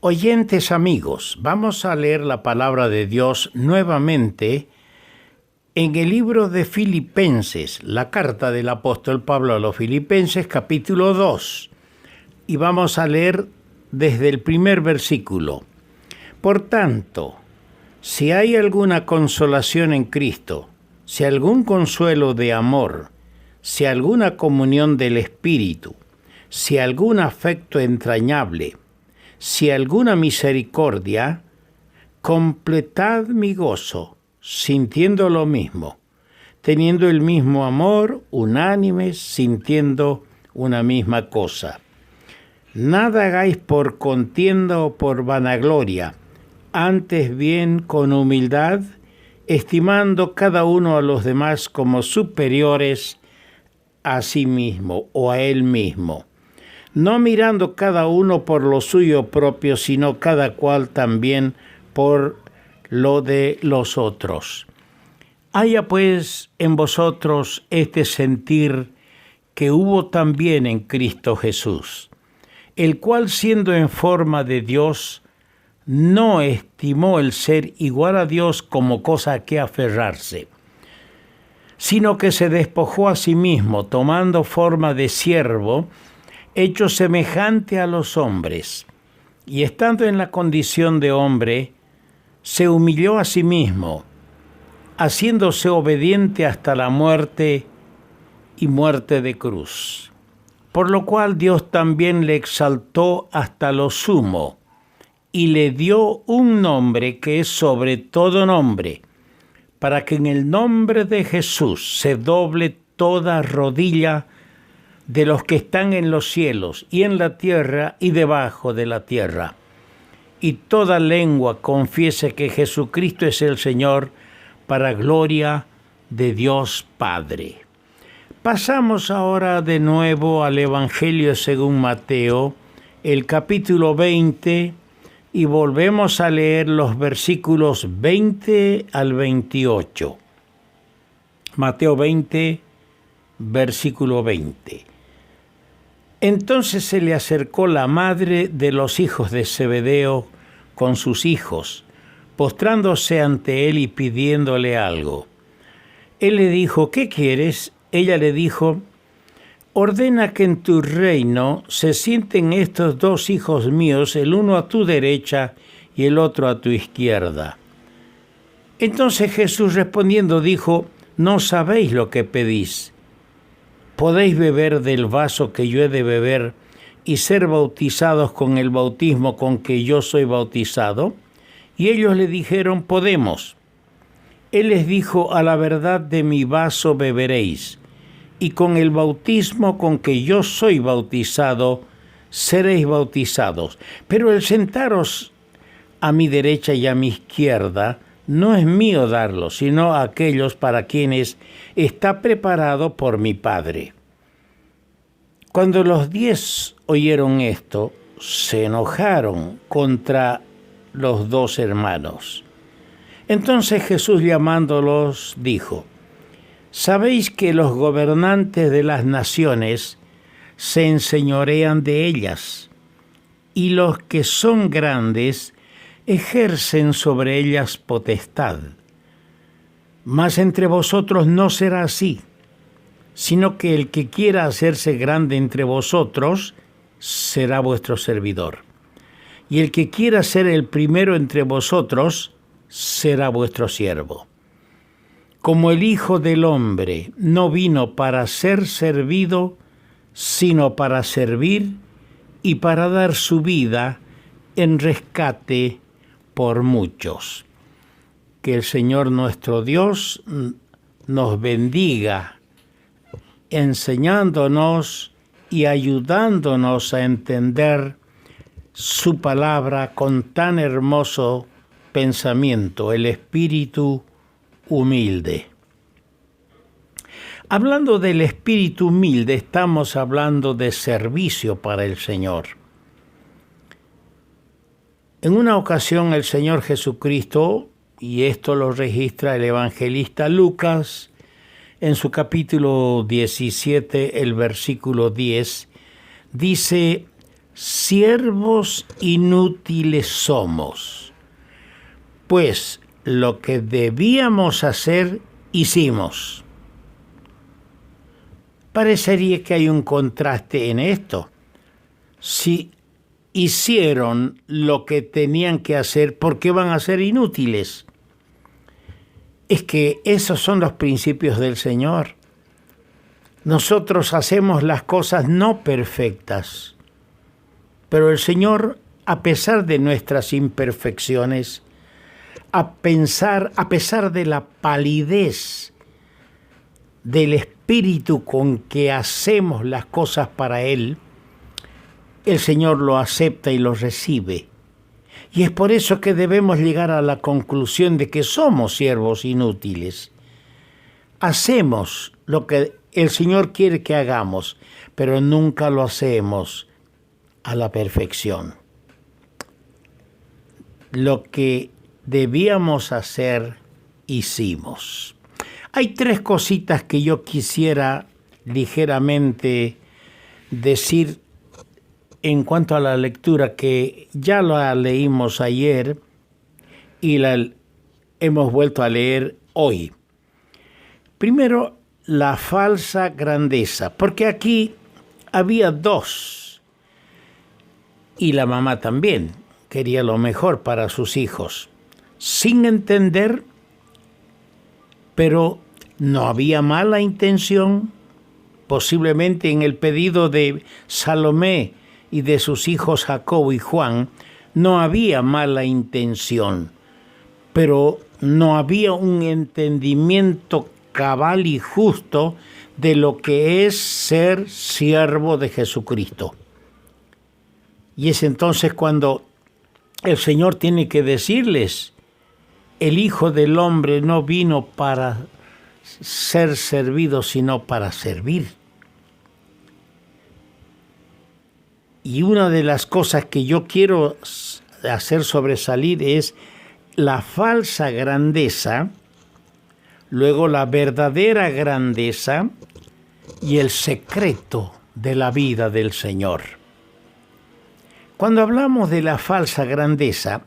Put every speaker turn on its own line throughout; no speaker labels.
Oyentes amigos, vamos a leer la palabra de Dios nuevamente en el libro de Filipenses, la carta del apóstol Pablo a los Filipenses, capítulo 2. Y vamos a leer desde el primer versículo. Por tanto, si hay alguna consolación en Cristo, si algún consuelo de amor, si alguna comunión del Espíritu, si algún afecto entrañable, si alguna misericordia, completad mi gozo, sintiendo lo mismo, teniendo el mismo amor, unánimes, sintiendo una misma cosa. Nada hagáis por contienda o por vanagloria, antes bien con humildad, estimando cada uno a los demás como superiores a sí mismo o a él mismo, no mirando cada uno por lo suyo propio, sino cada cual también por lo de los otros. Haya pues en vosotros este sentir que hubo también en Cristo Jesús, el cual siendo en forma de Dios, no estimó el ser igual a Dios como cosa a que aferrarse, sino que se despojó a sí mismo, tomando forma de siervo, hecho semejante a los hombres, y estando en la condición de hombre, se humilló a sí mismo, haciéndose obediente hasta la muerte y muerte de cruz. Por lo cual Dios también le exaltó hasta lo sumo, y le dio un nombre que es sobre todo nombre, para que en el nombre de Jesús se doble toda rodilla de los que están en los cielos y en la tierra y debajo de la tierra, y toda lengua confiese que Jesucristo es el Señor, para gloria de Dios Padre. Pasamos ahora de nuevo al Evangelio según Mateo, el capítulo 20, y volvemos a leer los versículos 20 al 28. Mateo 20, versículo 20. Entonces se le acercó la madre de los hijos de Zebedeo con sus hijos, postrándose ante él y pidiéndole algo. Él le dijo, ¿qué quieres? Ella le dijo, ordena que en tu reino se sienten estos dos hijos míos, el uno a tu derecha y el otro a tu izquierda. Entonces Jesús respondiendo dijo, no sabéis lo que pedís. ¿Podéis beber del vaso que yo he de beber y ser bautizados con el bautismo con que yo soy bautizado? Y ellos le dijeron, podemos. Él les dijo, a la verdad de mi vaso beberéis, y con el bautismo con que yo soy bautizado, seréis bautizados. Pero el sentaros a mi derecha y a mi izquierda no es mío darlo, sino a aquellos para quienes está preparado por mi Padre. Cuando los 10 oyeron esto, se enojaron contra los dos hermanos. Entonces Jesús llamándolos dijo, ¿sabéis que los gobernantes de las naciones se enseñorean de ellas, y los que son grandes ejercen sobre ellas potestad? Mas entre vosotros no será así, sino que el que quiera hacerse grande entre vosotros será vuestro servidor. Y el que quiera ser el primero entre vosotros será vuestro siervo. Como el Hijo del Hombre no vino para ser servido, sino para servir y para dar su vida en rescate por muchos. Que el Señor nuestro Dios nos bendiga, enseñándonos y ayudándonos a entender su palabra con tan hermoso pensamiento, el espíritu humilde. Hablando del espíritu humilde, estamos hablando de servicio para el Señor. En una ocasión el Señor Jesucristo, y esto lo registra el evangelista Lucas, en su capítulo 17, el versículo 10, dice, siervos inútiles somos, pues lo que debíamos hacer, hicimos. Parecería que hay un contraste en esto. Si hicieron lo que tenían que hacer, ¿por qué van a ser inútiles? Es que esos son los principios del Señor. Nosotros hacemos las cosas no perfectas, pero el Señor, a pesar de nuestras imperfecciones, a pesar de la palidez del espíritu con que hacemos las cosas para Él, el Señor lo acepta y lo recibe. Y es por eso que debemos llegar a la conclusión de que somos siervos inútiles. Hacemos lo que el Señor quiere que hagamos, pero nunca lo hacemos a la perfección. Lo que debíamos hacer, hicimos. Hay 3 cositas que yo quisiera ligeramente decir en cuanto a la lectura, que ya la leímos ayer y la hemos vuelto a leer hoy. Primero, la falsa grandeza, porque aquí había 2, y la mamá también quería lo mejor para sus hijos, sin entender, pero no había mala intención. Posiblemente en el pedido de Salomé y de sus hijos Jacobo y Juan no había mala intención, pero no había un entendimiento cabal y justo de lo que es ser siervo de Jesucristo. Y es entonces cuando el Señor tiene que decirles: el Hijo del Hombre no vino para ser servido, sino para servir. Y una de las cosas que yo quiero hacer sobresalir es la falsa grandeza, luego la verdadera grandeza y el secreto de la vida del Señor. Cuando hablamos de la falsa grandeza,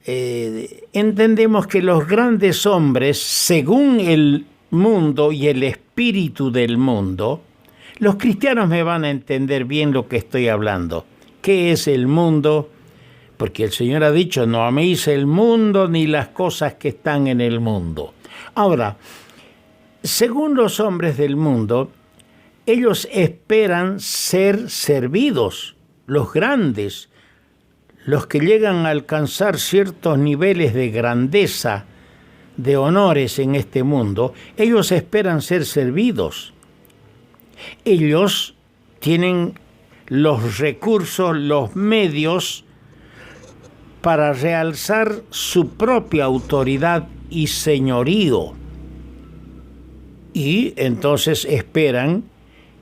entendemos que los grandes hombres, según el mundo y el espíritu del mundo, los cristianos me van a entender bien lo que estoy hablando. ¿Qué es el mundo? Porque el Señor ha dicho: no améis el mundo ni las cosas que están en el mundo. Ahora, según los hombres del mundo, ellos esperan ser servidos, los grandes, los que llegan a alcanzar ciertos niveles de grandeza, de honores en este mundo. Ellos esperan ser servidos. Ellos tienen los recursos, los medios para realzar su propia autoridad y señorío. Y entonces esperan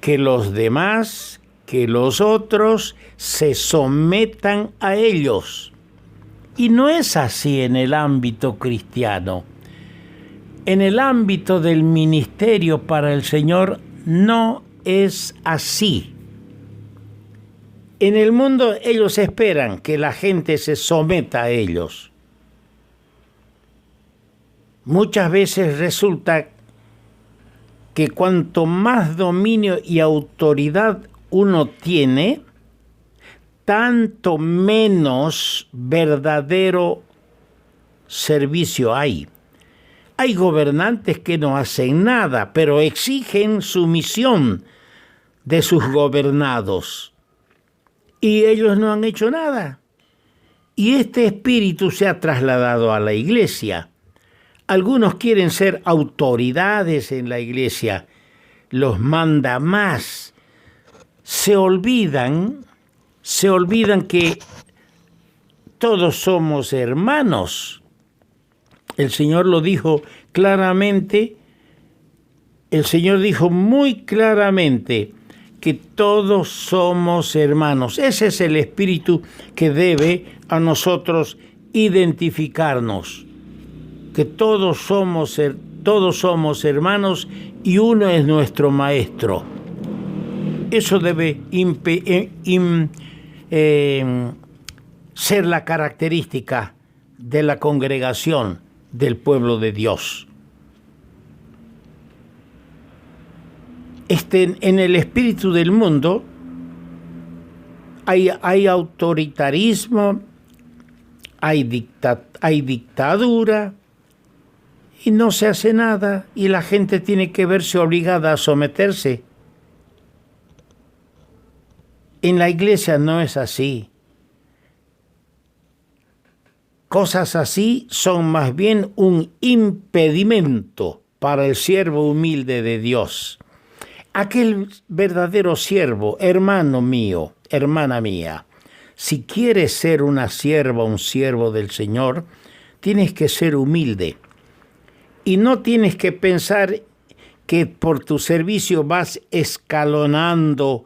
que los demás, que los otros, se sometan a ellos. Y no es así en el ámbito cristiano. En el ámbito del ministerio para el Señor no es así. En el mundo ellos esperan que la gente se someta a ellos. Muchas veces resulta que cuanto más dominio y autoridad uno tiene, tanto menos verdadero servicio hay. Hay gobernantes que no hacen nada, pero exigen sumisión de sus gobernados. Y ellos no han hecho nada. Y este espíritu se ha trasladado a la iglesia. Algunos quieren ser autoridades en la iglesia, los mandamás. Se olvidan que todos somos hermanos. El Señor lo dijo claramente, el Señor dijo muy claramente que todos somos hermanos. Ese es el espíritu que debe a nosotros identificarnos, que todos somos hermanos y uno es nuestro maestro. Eso debe ser la característica de la congregación del pueblo de Dios. En el espíritu del mundo hay autoritarismo, hay dictadura, y no se hace nada, y la gente tiene que verse obligada a someterse. En la iglesia no es así. Cosas así son más bien un impedimento para el siervo humilde de Dios. Aquel verdadero siervo, hermano mío, hermana mía, si quieres ser una sierva, un siervo del Señor, tienes que ser humilde. Y no tienes que pensar que por tu servicio vas escalonando,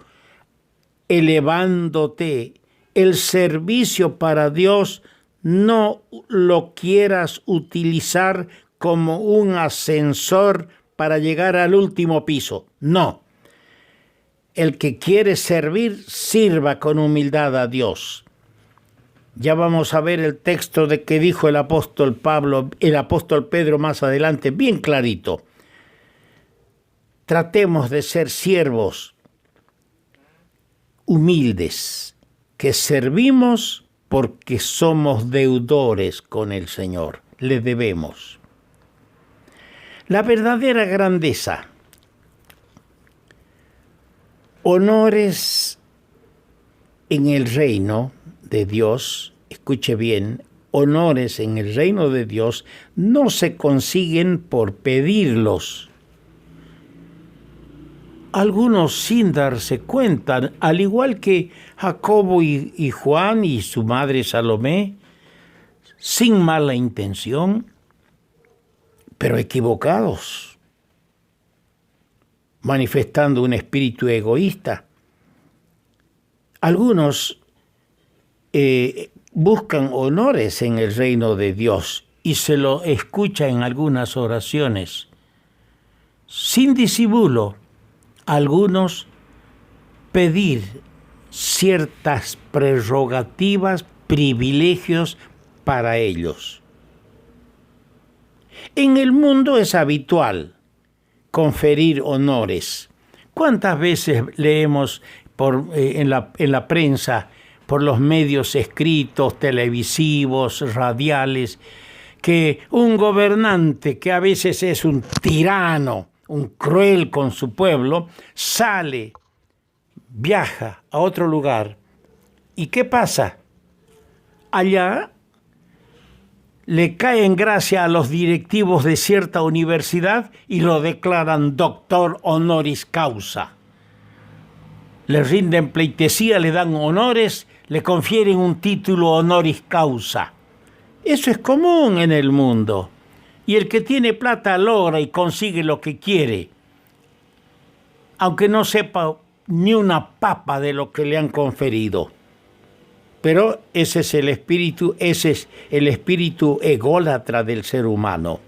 elevándote. El servicio para Dios no lo quieras utilizar como un ascensor para llegar al último piso. No. El que quiere servir, sirva con humildad a Dios. Ya vamos a ver el texto de que dijo el apóstol Pedro más adelante, bien clarito. Tratemos de ser siervos humildes, que servimos porque somos deudores con el Señor, le debemos. La verdadera grandeza, honores en el reino de Dios, escuche bien, honores en el reino de Dios no se consiguen por pedirlos. Algunos sin darse cuenta, al igual que Jacobo y Juan y su madre Salomé, sin mala intención, pero equivocados, manifestando un espíritu egoísta. Algunos buscan honores en el reino de Dios y se lo escucha en algunas oraciones. Sin disimulo, algunos pedir ciertas prerrogativas, privilegios para ellos. En el mundo es habitual conferir honores. ¿Cuántas veces leemos en la prensa, por los medios escritos, televisivos, radiales, que un gobernante que a veces es un tirano, un cruel con su pueblo, sale, viaja a otro lugar? ¿Y qué pasa? Allá le cae en gracia a los directivos de cierta universidad y lo declaran doctor honoris causa. Le rinden pleitesía, le dan honores, le confieren un título honoris causa. Eso es común en el mundo. Y el que tiene plata logra y consigue lo que quiere, aunque no sepa ni una papa de lo que le han conferido. Pero ese es el espíritu ególatra del ser humano.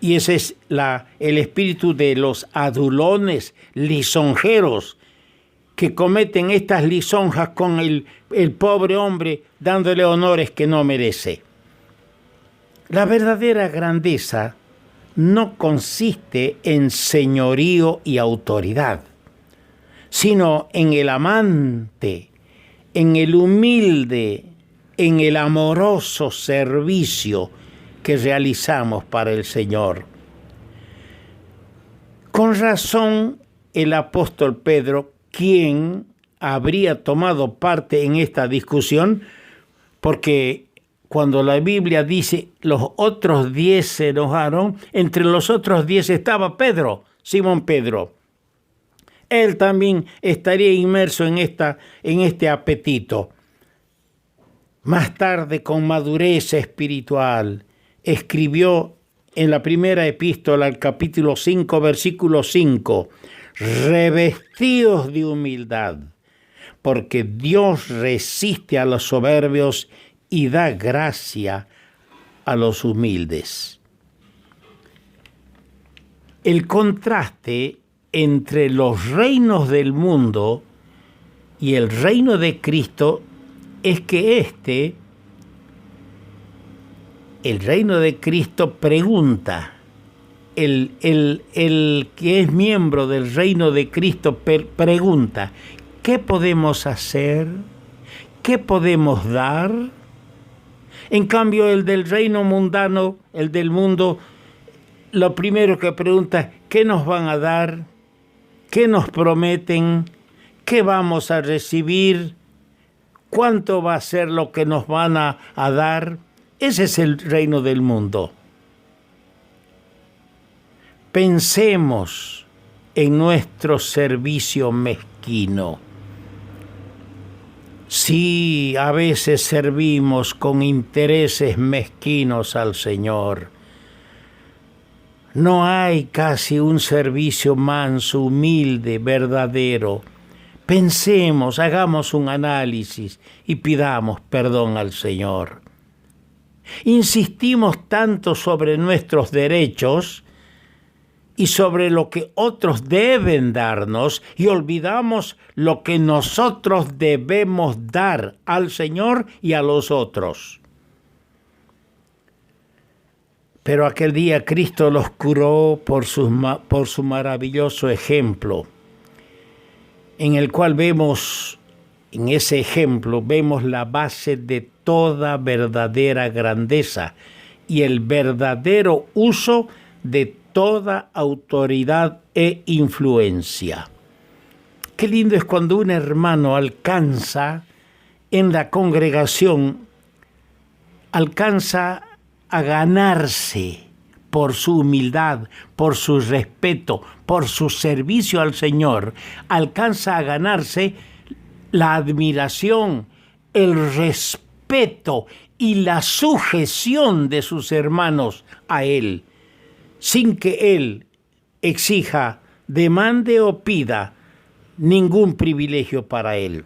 Y ese es el espíritu de los adulones, lisonjeros, que cometen estas lisonjas con el pobre hombre, dándole honores que no merece. La verdadera grandeza no consiste en señorío y autoridad, sino en el amante, en el humilde, en el amoroso servicio que realizamos para el Señor. Con razón, el apóstol Pedro, quien habría tomado parte en esta discusión, porque cuando la Biblia dice los otros 10 se enojaron, entre los otros 10 estaba Pedro, Simón Pedro. Él también estaría inmerso en este apetito. Más tarde, con madurez espiritual, escribió en la primera epístola, al capítulo 5, versículo 5, revestidos de humildad, porque Dios resiste a los soberbios y da gracia a los humildes. El contraste entre los reinos del mundo y el reino de Cristo es que el reino de Cristo pregunta. El que es miembro del reino de Cristo pregunta, ¿qué podemos hacer? ¿Qué podemos dar? En cambio, el del reino mundano, el del mundo, lo primero que pregunta, ¿qué nos van a dar? ¿Qué nos prometen? ¿Qué vamos a recibir? ¿Cuánto va a ser lo que nos van a dar? Ese es el reino del mundo. Pensemos en nuestro servicio mezquino. Sí, a veces servimos con intereses mezquinos al Señor. No hay casi un servicio manso, humilde, verdadero. Pensemos, hagamos un análisis y pidamos perdón al Señor. Insistimos tanto sobre nuestros derechos y sobre lo que otros deben darnos y olvidamos lo que nosotros debemos dar al Señor y a los otros. Pero aquel día Cristo los curó por su maravilloso ejemplo, en el cual vemos, en ese ejemplo, vemos la base de toda verdadera grandeza y el verdadero uso de toda autoridad e influencia. Qué lindo es cuando un hermano alcanza en la congregación, alcanza a ganarse por su humildad, por su respeto, por su servicio al Señor, alcanza a ganarse la admiración, el respeto y la sujeción de sus hermanos a Él, sin que Él exija, demande o pida ningún privilegio para Él.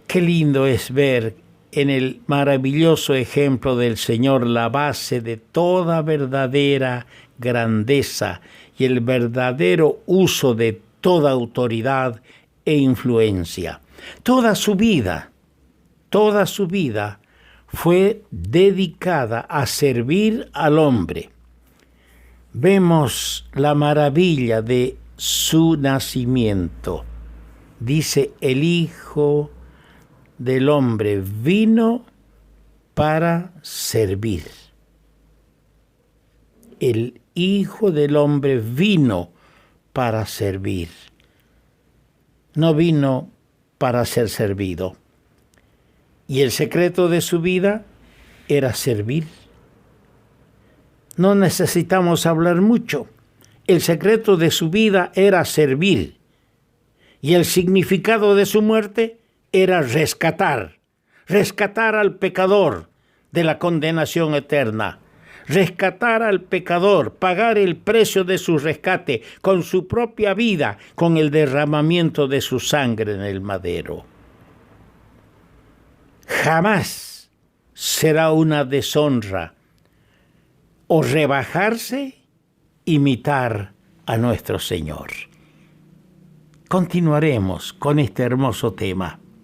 Qué lindo es ver en el maravilloso ejemplo del Señor la base de toda verdadera grandeza y el verdadero uso de toda autoridad e influencia. Toda su vida fue dedicada a servir al hombre. Vemos la maravilla de su nacimiento. Dice, el Hijo del Hombre vino para servir. El Hijo del Hombre vino para servir. No vino para ser servido. Y el secreto de su vida era servir. No necesitamos hablar mucho. El secreto de su vida era servir. Y el significado de su muerte era rescatar al pecador de la condenación eterna. Rescatar al pecador, pagar el precio de su rescate con su propia vida, con el derramamiento de su sangre en el madero. Jamás será una deshonra o rebajarse, imitar a nuestro Señor. Continuaremos con este hermoso tema.